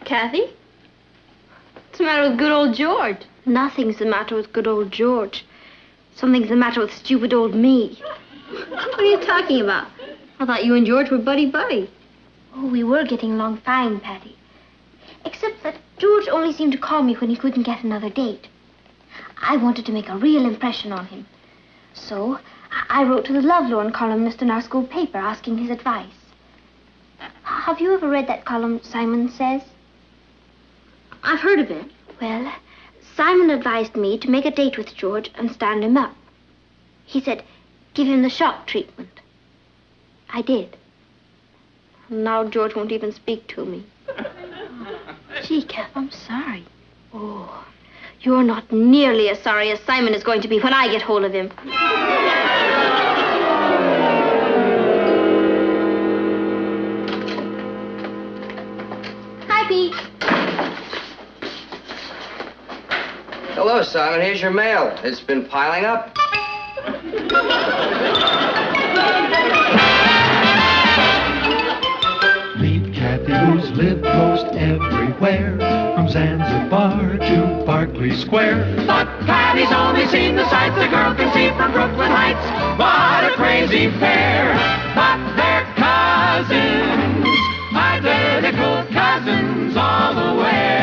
Kathy? What's the matter with good old George? Nothing's the matter with good old George. Something's the matter with stupid old me. What are you talking about? I thought you and George were buddy-buddy. Oh, we were getting along fine, Patty. Except that George only seemed to call me when he couldn't get another date. I wanted to make a real impression on him. So I wrote to the lovelorn columnist in our school paper asking his advice. Have you ever read that column, Simon Says? I've heard of it. Well, Simon advised me to make a date with George and stand him up. He said, give him the shock treatment. I did. Now George won't even speak to me. Gee, Kath, I'm sorry. Oh, you're not nearly as sorry as Simon is going to be when I get hold of him. Hi, Pete. Hello, Simon. Here's your mail. It's been piling up. Meet Kathy, who's lived most everywhere, from Zanzibar to Berkeley Square. But Kathy's only seen the sights a girl can see from Brooklyn Heights. What a crazy pair! But they're cousins, identical cousins all the way.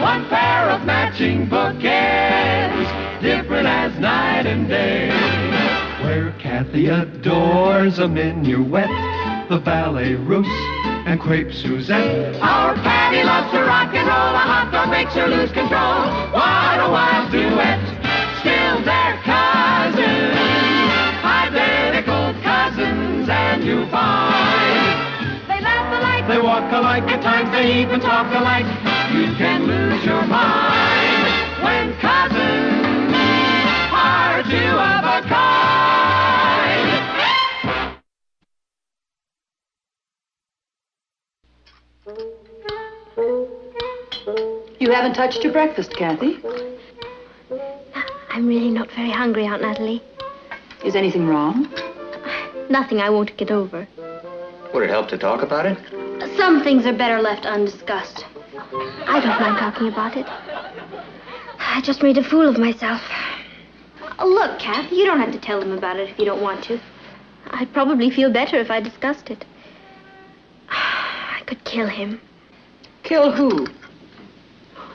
One pair of matching bouquets, different as night and day. Where Kathy adores a minuet, the ballet russe, and crepe Suzette. Our Patty loves to rock and roll, a hot dog makes her lose control. What a wild duet, still they're cousins, identical cousins, and you find they laugh alike, they walk alike, at times they even talk alike. You can lose your mind when cousins are two of a kind. You haven't touched your breakfast, Kathy. I'm really not very hungry, Aunt Natalie. Is anything wrong? Nothing I won't get over. Would it help to talk about it? Some things are better left undiscussed. I don't mind talking about it. I just made a fool of myself. Look, Kath, you don't have to tell them about it if you don't want to. I'd probably feel better if I discussed it. I could kill him. Kill who?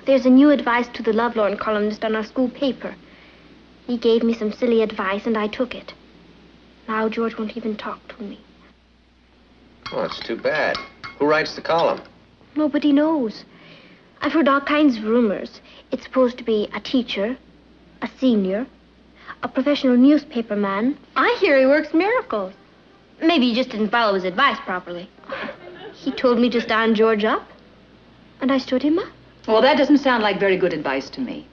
There's a new advice to the lovelorn columnist on our school paper. He gave me some silly advice, and I took it. Now George won't even talk to me. Oh, it's too bad. Who writes the column? Nobody knows. I've heard all kinds of rumors. It's supposed to be a teacher, a senior, a professional newspaper man. I hear he works miracles. Maybe he just didn't follow his advice properly. He told me to stand George up, and I stood him up. Well, that doesn't sound like very good advice to me.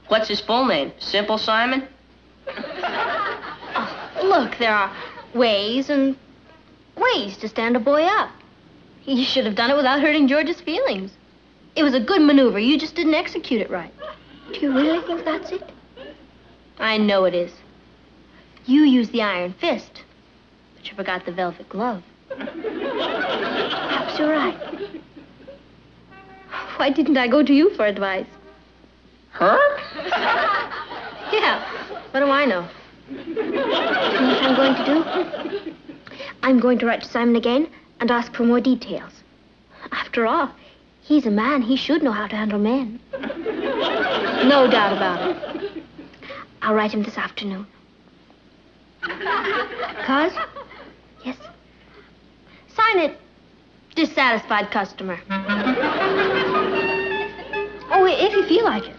What's his full name? Simple Simon? Look, there are ways and ways to stand a boy up. You should have done it without hurting George's feelings. It was a good maneuver. You just didn't execute it right. Do you really think that's it? I know it is. You used the iron fist, but you forgot the velvet glove. Perhaps you're right. Why didn't I go to you for advice? Huh? Yeah, what do I know? You know what I'm going to do? I'm going to write to Simon again and ask for more details. After all, he's a man. He should know how to handle men. No doubt about it. I'll write him this afternoon. Cuz? Yes? Sign it. Dissatisfied customer. Oh, if you feel like it.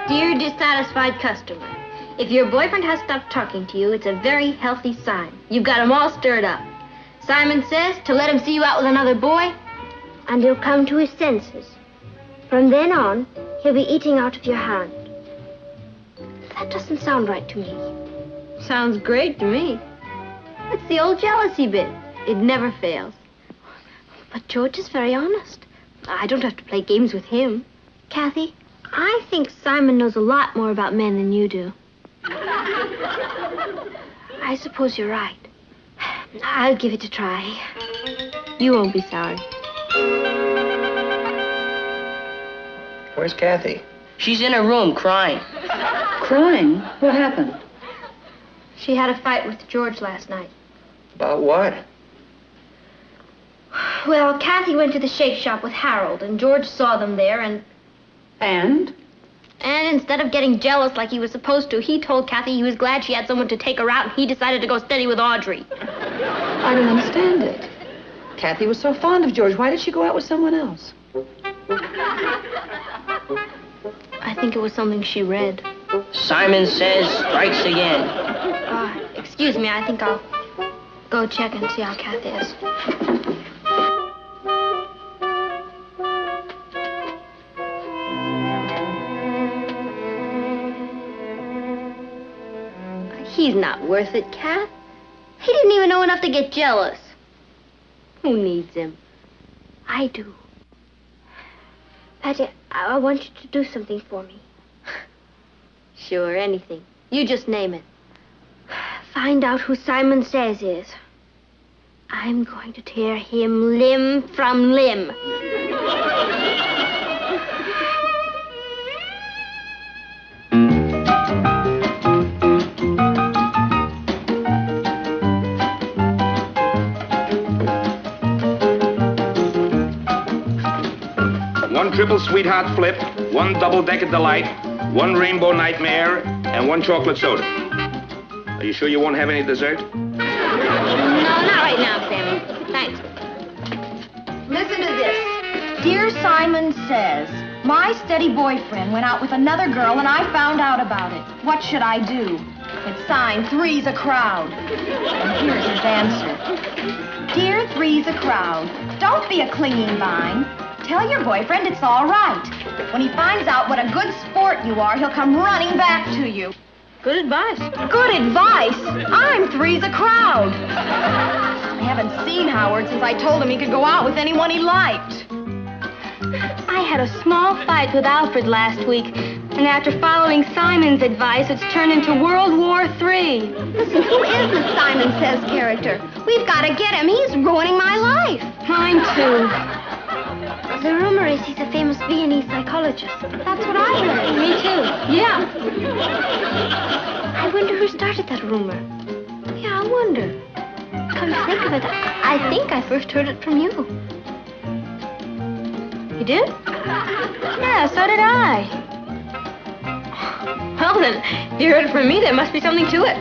Dear dissatisfied customer, if your boyfriend has stopped talking to you, it's a very healthy sign. You've got him all stirred up. Simon says to let him see you out with another boy, And he'll come to his senses. From then on, he'll be eating out of your hand. That doesn't sound right to me. sounds great to me. It's the old jealousy bit. It never fails. But George is very honest. I don't have to play games with him. Kathy, I think Simon knows a lot more about men than you do. I suppose you're right. I'll give it a try. You won't be sorry. Where's Kathy? She's in her room crying. Crying? What happened? She had a fight with George last night. About what? Well, Kathy went to the shake shop with Harold, and George saw them there, and instead of getting jealous like he was supposed to, he told Kathy he was glad she had someone to take her out, and he decided to go steady with Audrey. I don't understand it. Kathy was so fond of George. Why did she go out with someone else? I think it was something she read. Simon Says strikes again. Excuse me, I think I'll go check and see how Kathy is. He's not worth it, Kath. He didn't even know enough to get jealous. Who needs him? I do. Patty, I want you to do something for me. Sure, anything. You just name it. Find out who Simon Says is. I'm going to tear him limb from limb. One triple sweetheart flip, one double-decker delight, one rainbow nightmare, and one chocolate soda. Are you sure you won't have any dessert? No, not right now, Sammy. Thanks. Listen to this. Dear Simon Says, my steady boyfriend went out with another girl and I found out about it. What should I do? It's signed Three's a Crowd. And here's his answer. Dear Three's a Crowd, don't be a clinging vine. Tell your boyfriend it's all right. When he finds out what a good sport you are, he'll come running back to you. Good advice. Good advice? I'm Three's a Crowd. I haven't seen Howard since I told him he could go out with anyone he liked. I had a small fight with Alfred last week, and after following Simon's advice, it's turned into World War III. Listen, who is this Simon Says character? We've got to get him. He's ruining my life. Mine, too. The rumor is he's a famous Viennese psychologist. That's what I heard. Me, too. Yeah. I wonder who started that rumor. Yeah, I wonder. Come to think of it, I think I first heard it from you. You did? Yeah, so did I. Well, then, if you heard it from me, there must be something to it.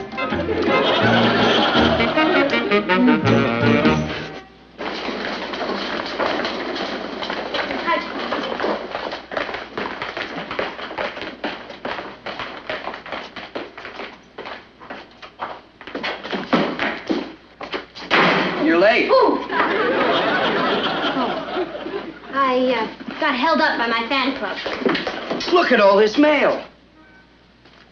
You're late. Ooh. I got held up by my fan club. Look at all this mail.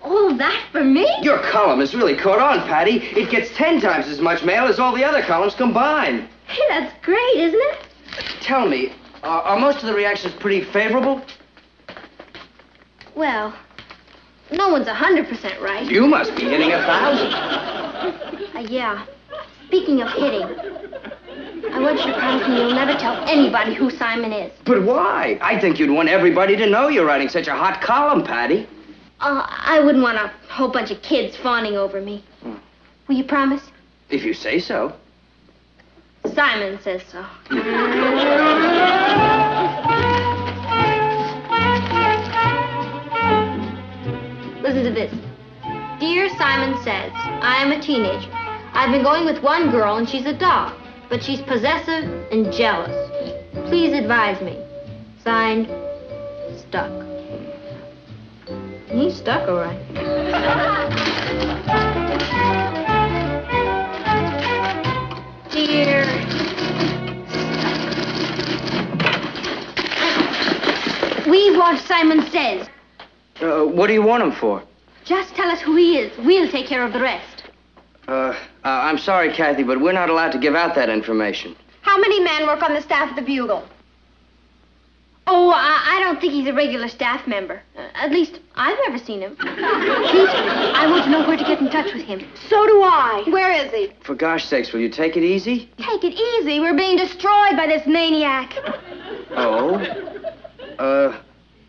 All that for me? Your column has really caught on, Patty. It gets 10 times as much mail as all the other columns combined. Hey, that's great, isn't it? Tell me, are most of the reactions pretty favorable? Well, no one's 100% right. You must be hitting 1,000. Yeah. Speaking of hitting, I want you to promise me you'll never tell anybody who Simon is. But why? I think you'd want everybody to know you're writing such a hot column, Patty. I wouldn't want a whole bunch of kids fawning over me. Will you promise? If you say so. Simon says so. Listen to this. Dear Simon Says, I am a teenager. I've been going with one girl and she's a dog, but she's possessive and jealous. Please advise me. Signed, Stuck. He's stuck, all right. Dear Stuck. We want Simon Says. What do you want him for? Just tell us who he is. We'll take care of the rest. I'm sorry, Kathy, but we're not allowed to give out that information. How many men work on the staff of the Bugle? Oh, I don't think he's a regular staff member. At least, I've never seen him. Please, I want to know where to get in touch with him. So do I. Where is he? For gosh sakes, will you take it easy? Take it easy. We're being destroyed by this maniac. Oh?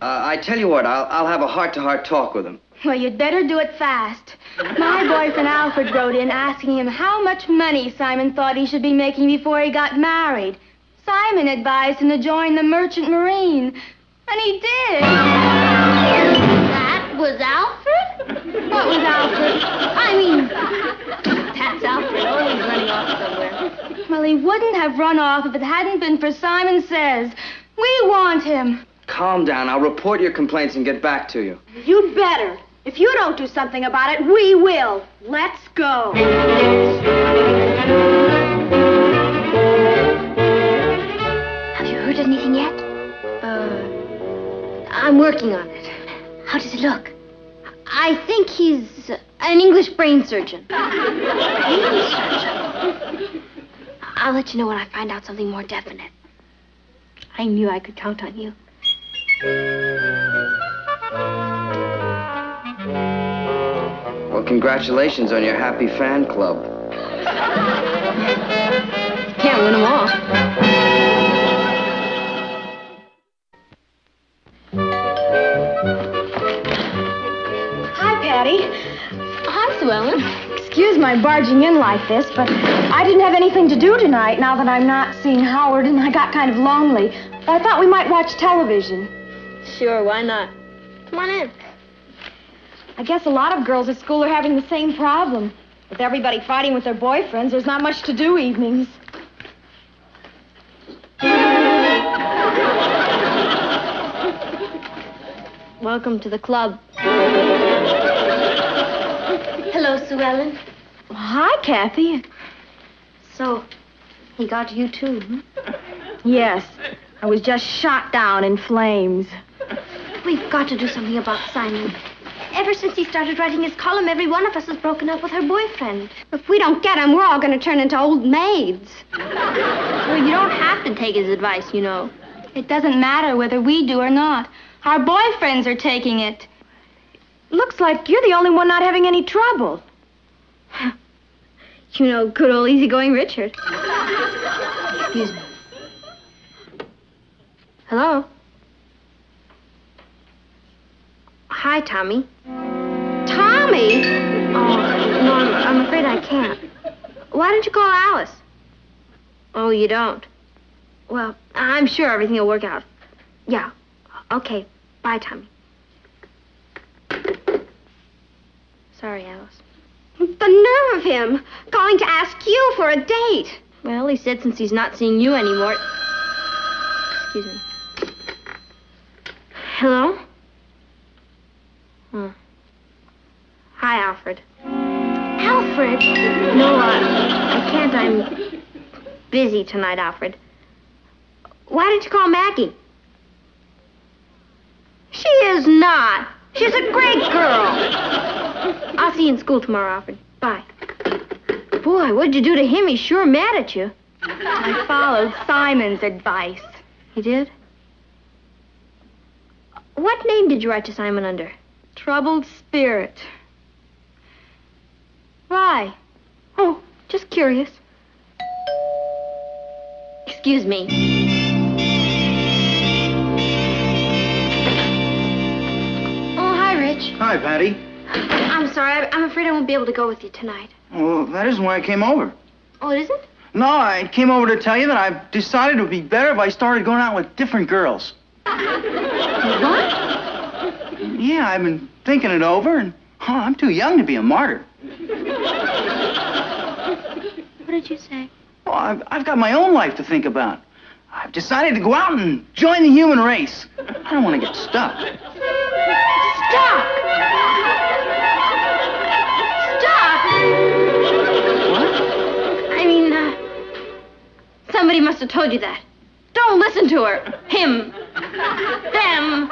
I tell you what, I'll have a heart-to-heart talk with him. Well, you'd better do it fast. My boyfriend Alfred wrote in asking him how much money Simon thought he should be making before he got married. Simon advised him to join the Merchant Marine, and he did. That was Alfred? What was Alfred? I mean, that's Alfred, always running off somewhere. Well, he wouldn't have run off if it hadn't been for Simon Says. We want him. Calm down. I'll report your complaints and get back to you. You'd better. If you don't do something about it, we will. Let's go. Have you heard anything yet? I'm working on it. How does it look? I think he's an English brain surgeon. Brain surgeon? I'll let you know when I find out something more definite. I knew I could count on you. Well, congratulations on your happy fan club. Can't win them all. Hi, Patty. Hi, Sue Ellen. Excuse my barging in like this, but I didn't have anything to do tonight now that I'm not seeing Howard, and I got kind of lonely. I thought we might watch television. Sure, why not? Come on in. I guess a lot of girls at school are having the same problem. With everybody fighting with their boyfriends, there's not much to do evenings. Welcome to the club. Hello, Sue Ellen. Hi, Kathy. So, he got you too, huh? Yes, I was just shot down in flames. We've got to do something about Simon. Ever since he started writing his column, every one of us has broken up with her boyfriend. If we don't get him, we're all going to turn into old maids. Well, you don't have to take his advice, you know. It doesn't matter whether we do or not. Our boyfriends are taking it. Looks like you're the only one not having any trouble. You know, good old easygoing Richard. Excuse me. Hello? Hi, Tommy. Tommy? Oh, no, I'm afraid I can't. Why don't you call Alice? Oh, you don't? Well, I'm sure everything will work out. Yeah. Okay. Bye, Tommy. Sorry, Alice. The nerve of him, calling to ask you for a date. Well, he said since he's not seeing you anymore... Excuse me. Hello? Hi, Alfred. Alfred? No, I can't. I'm busy tonight, Alfred. Why didn't you call Maggie? She is not. She's a great girl. I'll see you in school tomorrow, Alfred. Bye. Boy, what'd you do to him? He's sure mad at you. I followed Simon's advice. He did? What name did you write to Simon under? Troubled spirit. Why? Oh, just curious. Excuse me. Oh, hi, Rich. Hi, Patty. I'm sorry. I'm afraid I won't be able to go with you tonight. Well, that isn't why I came over. Oh, it isn't? No, I came over to tell you that I've decided it would be better if I started going out with different girls. What? Yeah, I've been thinking it over, and I'm too young to be a martyr. What did you say? Well, I've got my own life to think about. I've decided to go out and join the human race. I don't want to get stuck. Stuck! What? I mean, somebody must have told you that. Don't listen to her. Him. Them.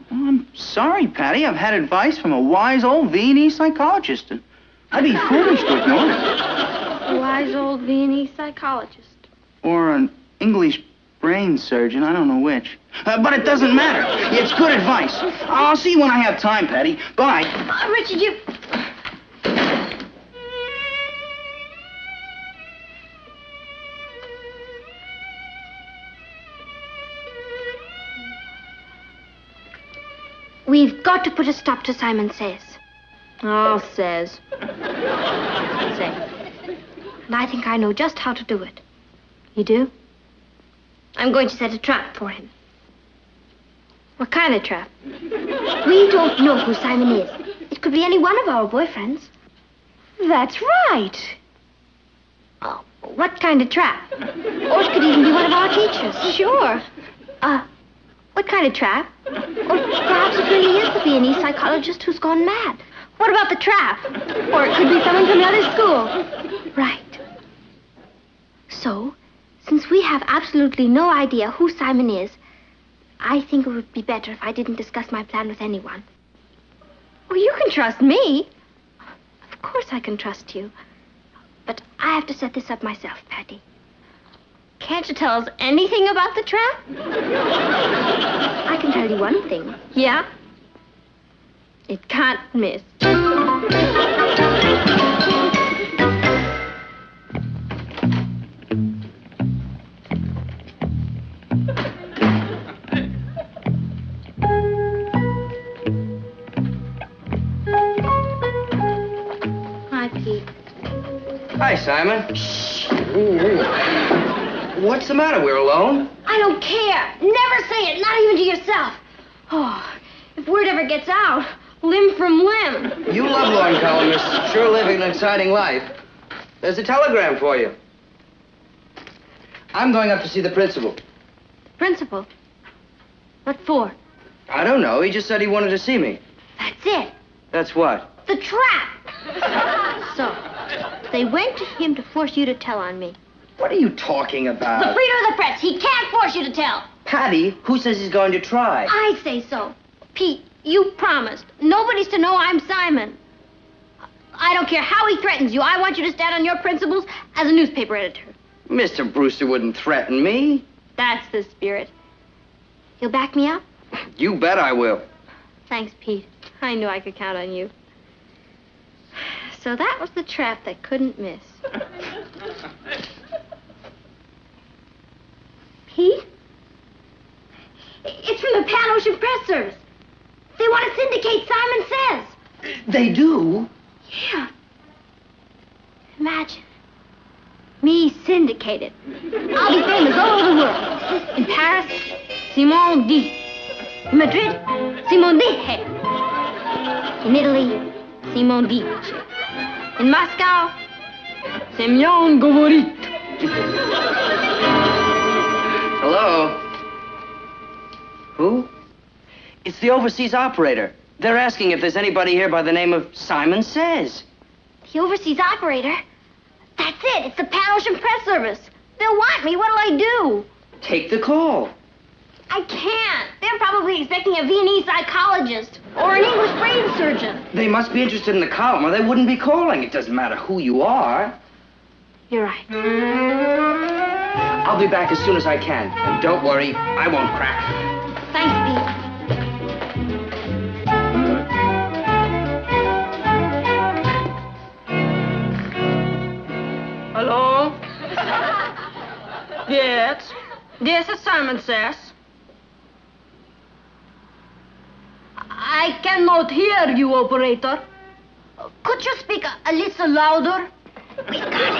Well, I'm sorry, Patty. I've had advice from a wise old Viennese psychologist, and I'd be foolish to ignore it. A wise old Viennese psychologist. Or an English brain surgeon. I don't know which. But it doesn't matter. It's good advice. I'll see you when I have time, Patty. Bye. Richard, you... We've got to put a stop to Simon Says. Oh, Says. Say. And I think I know just how to do it. You do? I'm going to set a trap for him. What kind of trap? We don't know who Simon is. It could be any one of our boyfriends. That's right. Oh, what kind of trap? Or it could even be one of our teachers. Sure. What kind of trap? Or perhaps it really is the Viennese psychologist who's gone mad. What about the trap? Or it could be someone from the other school. Right. So, since we have absolutely no idea who Simon is, I think it would be better if I didn't discuss my plan with anyone. Well, you can trust me. Of course I can trust you. But I have to set this up myself, Patty. Can't you tell us anything about the trap? I can tell you one thing. Yeah? It can't miss. Hi, Pete. Hi, Simon. Shh. What's the matter? We're alone? I don't care. Never say it, not even to yourself. Oh, if word ever gets out, limb from limb. You lovelorn columnists sure living an exciting life. There's a telegram for you. I'm going up to see the principal. Principal? What for? I don't know. He just said he wanted to see me. That's it. That's what? The trap. So, they went to him to force you to tell on me. What are you talking about? The Frida of the Frets. He can't force you to tell. Patty, who says he's going to try? I say so. Pete, you promised. Nobody's to know I'm Simon. I don't care how he threatens you. I want you to stand on your principles as a newspaper editor. Mr. Brewster wouldn't threaten me. That's the spirit. You'll back me up? You bet I will. Thanks, Pete. I knew I could count on you. So that was the trap that couldn't miss. Pete? It's from the Pan Ocean Press Service. They want to syndicate Simon Says. They do? Yeah. Imagine. Me syndicated. I'll be famous all over the world. In Paris, Simon dit. In Madrid, Simon dit. In Italy, Simon dice. In Moscow, Semyon говорит. Hello? Who? It's the overseas operator. They're asking if there's anybody here by the name of Simon Says. The overseas operator? That's it. It's the Pan Ocean Press Service. They'll want me. What'll I do? Take the call. I can't. They're probably expecting a Viennese psychologist or an English brain surgeon. They must be interested in the column or they wouldn't be calling. It doesn't matter who you are. You're right. I'll be back as soon as I can. And don't worry, I won't crack. Thanks, Pete. Hello? Yes? This is Simon Says. I cannot hear you, operator. Could you speak a little louder? We got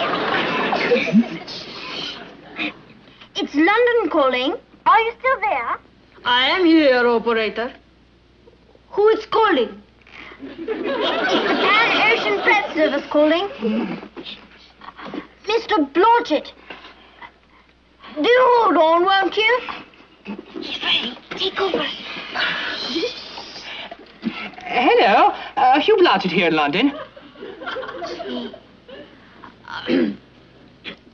him. It's London calling. Are you still there? I am here, operator. Who is calling? It's the Pan Ocean Press Service calling. Mr. Blodgett. Do hold on, won't you? He's ready. Take over. Hello. Hugh Blodgett here in London.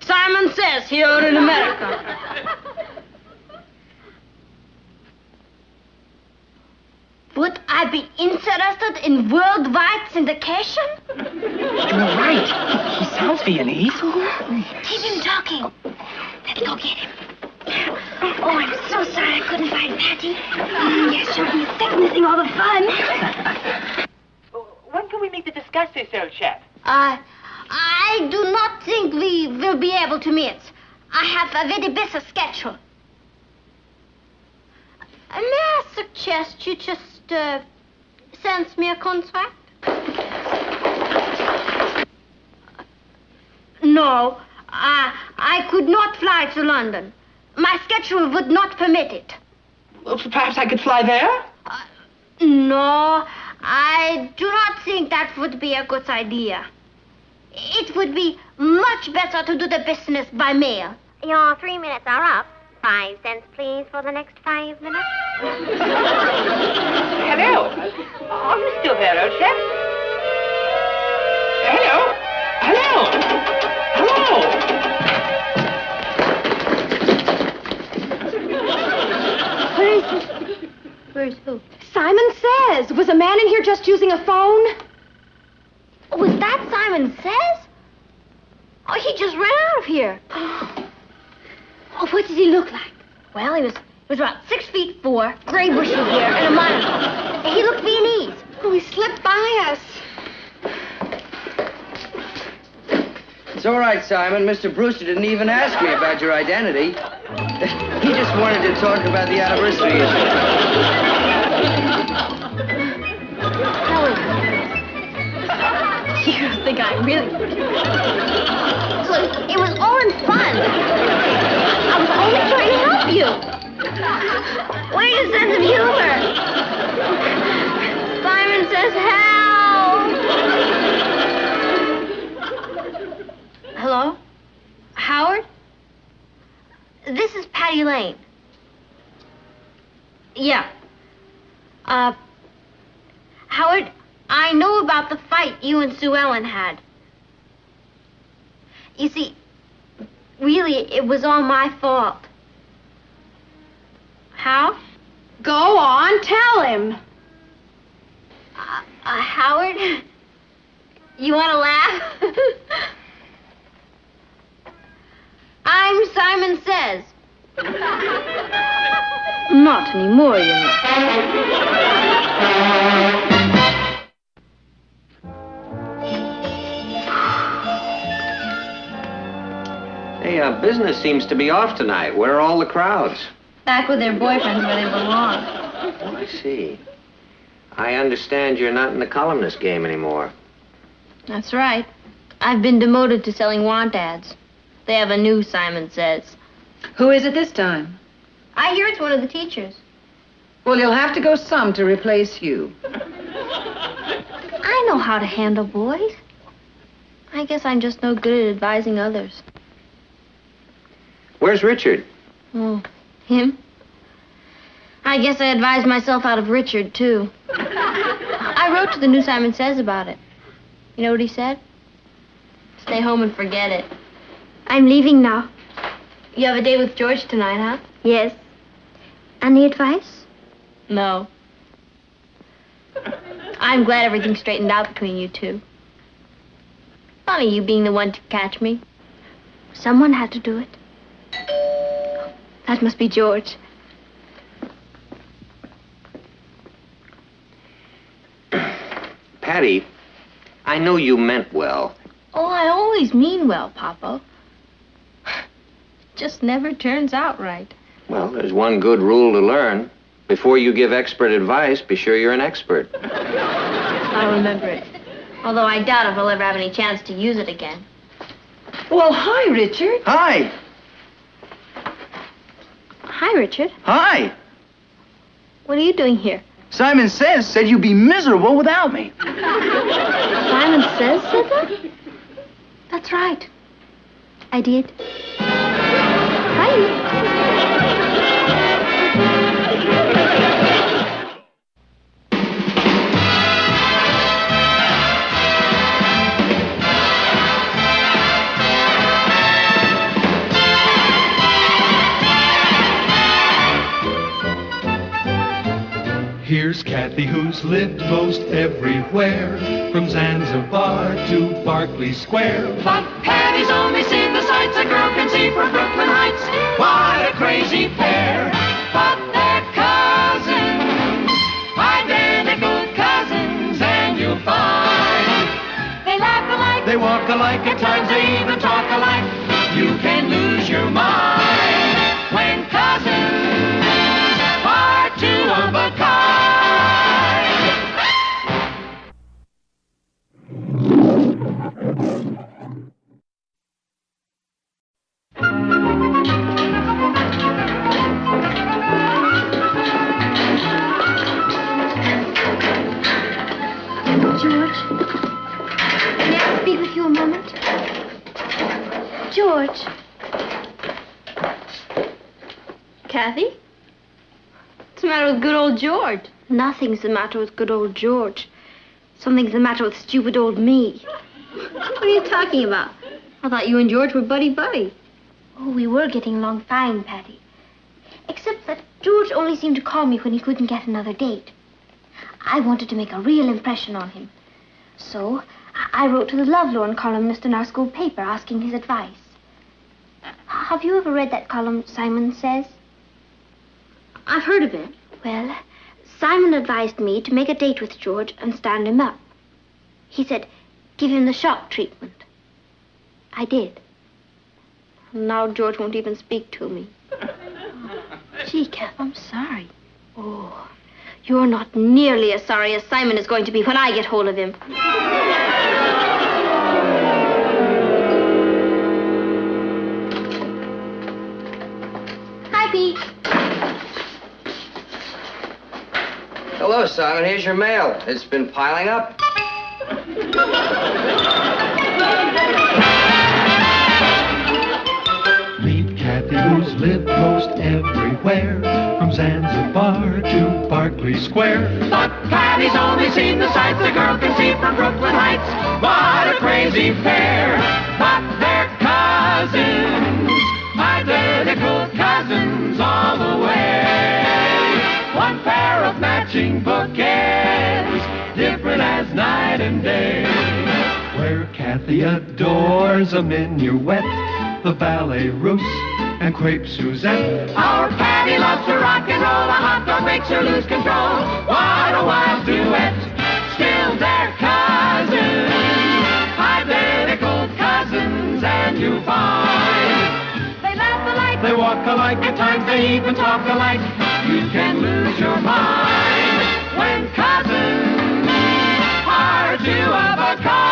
Simon Says here in America. Would I be interested in worldwide syndication? You're right. He sounds Viennese. Keep him talking. Let's go get him. Oh, I'm so sorry I couldn't find Patty. You're certainly sick, missing all the fun. When can we meet to discuss this, old chap? I do not think we will be able to meet. I have a very busy schedule. May I suggest you just send me a contract? No, I could not fly to London. My schedule would not permit it. Well, perhaps I could fly there? No, I do not think that would be a good idea. It would be much better to do the business by mail. Your 3 minutes are up. 5 cents, please, for the next 5 minutes. Hello. Are you still there, old chap? Hello. Hello. Hello. Where's who? Simon Says. Was a man in here just using a phone? Was that Simon Says? Oh, he just ran out of here. Oh, what did he look like? Well, he was about 6'4", gray bushy hair, and a monocle. He looked Viennese. Oh, he slipped by us. It's all right, Simon. Mr. Brewster didn't even ask me about your identity. He just wanted to talk about the anniversary issue. You don't think I really... Look, it was all in fun. I was only trying to help you. Where's your sense of humor? Simon Says help. Hello? Howard? This is Patty Lane. Yeah. Howard, I know about the fight you and Sue Ellen had. You see, really, it was all my fault. How? Go on, tell him. Howard, you want to laugh? I'm Simon Says. Not anymore, you know. Hey, business seems to be off tonight. Where are all the crowds? Back with their boyfriends where they belong. Oh, I see. I understand you're not in the columnist game anymore. That's right. I've been demoted to selling want ads. They have a new Simon Says. Who is it this time? I hear it's one of the teachers. Well, you'll have to go some to replace you. I know how to handle boys. I guess I'm just no good at advising others. Where's Richard? Oh, him? I guess I advised myself out of Richard, too. I wrote to the new Simon Says about it. You know what he said? Stay home and forget it. I'm leaving now. You have a date with George tonight, huh? Yes. Any advice? No. I'm glad everything's straightened out between you two. Funny you being the one to catch me. Someone had to do it. That must be George. Patty, I know you meant well. Oh, I always mean well, Papa. Just never turns out right. Well, there's one good rule to learn. Before you give expert advice, be sure you're an expert. I'll remember it. Although I doubt if I'll ever have any chance to use it again. Well, hi, Richard. Hi. Hi, Richard. Hi. What are you doing here? Simon said you'd be miserable without me. Simon said that? That's right. I did. Hi. Here's Kathy, who's lived most everywhere, from Zanzibar to Berkeley Square. But Patty's only seen the sights a girl can see from Brooklyn Heights. What a crazy pair. But they're cousins, identical cousins, and you'll find they laugh alike, they walk alike, at times they even talk alike. You can lose your mind when cousins are two of a kind. George, may I speak with you a moment? George. Kathy? What's the matter with good old George? Nothing's the matter with good old George. Something's the matter with stupid old me. What are you talking about? I thought you and George were buddy-buddy. Oh, we were getting along fine, Patty. Except that George only seemed to call me when he couldn't get another date. I wanted to make a real impression on him. So I wrote to the lovelorn columnist in our school paper asking his advice. Have you ever read that column, Simon Says? I've heard of it. Well, Simon advised me to make a date with George and stand him up. He said, give him the shock treatment. I did. Now George won't even speak to me. Gee, Kath, I'm sorry. Oh, you're not nearly as sorry as Simon is going to be when I get hold of him. Hi, Pete. Hello, Simon. Here's your mail. It's been piling up. Meet Kathy, who's lived most everywhere, from Zanzibar to Berkeley Square. But Patty's only seen the sights the girl can see from Brooklyn Heights. What a crazy pair! But they're cousins, identical cousins all the way. One pair of matching bookends, different as night and day. Where Kathy adores a minuet, the ballet russe, and crepe Suzette. Our Patty loves to rock and roll, a hot dog makes her lose control. What a wild duet, still they're cousins, identical cousins, and you find they laugh alike, they walk alike, at times they even talk alike. You can lose your mind when cousins are two of a kind.